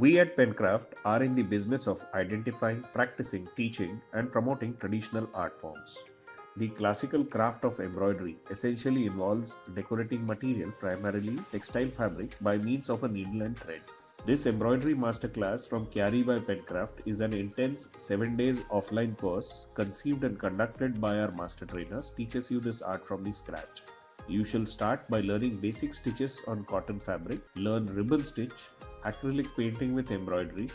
We at Penkraft are in the business of identifying, practicing, teaching, and promoting traditional art forms. The classical craft of embroidery essentially involves decorating material, primarily textile fabric, by means of a needle and thread. This embroidery masterclass from Kyari by Penkraft is an intense 7 days offline course conceived and conducted by our master trainers teaches you this art from the scratch. You shall start by learning basic stitches on cotton fabric, learn ribbon stitch, acrylic painting with embroidery,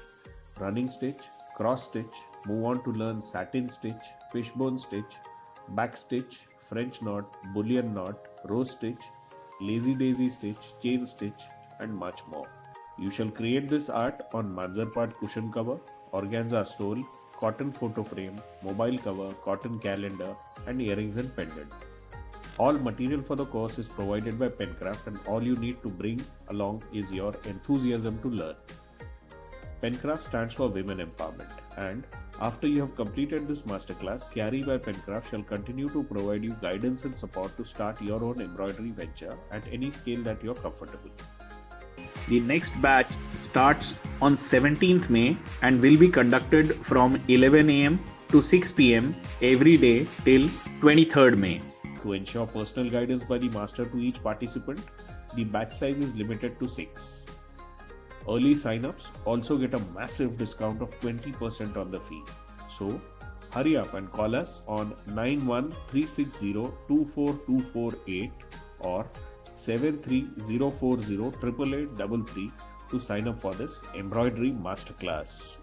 running stitch, cross stitch, move on to learn satin stitch, fishbone stitch, back stitch, French knot, bullion knot, rose stitch, lazy daisy stitch, chain stitch, and much more. You shall create this art on Manjapat cushion cover, organza stole, cotton photo frame, mobile cover, cotton calendar, and earrings and pendant. All material for the course is provided by Penkraft and all you need to bring along is your enthusiasm to learn. Penkraft stands for Women Empowerment and after you have completed this masterclass, Kyari by Penkraft shall continue to provide you guidance and support to start your own embroidery venture at any scale that you are comfortable. The next batch starts on 17th May and will be conducted from 11 am to 6 pm every day till 23rd May. To ensure personal guidance by the master to each participant, the batch size is limited to 6. Early sign-ups also get a massive discount of 20% on the fee. So, hurry up and call us on 9136024248 or 730408833 to sign up for this embroidery masterclass.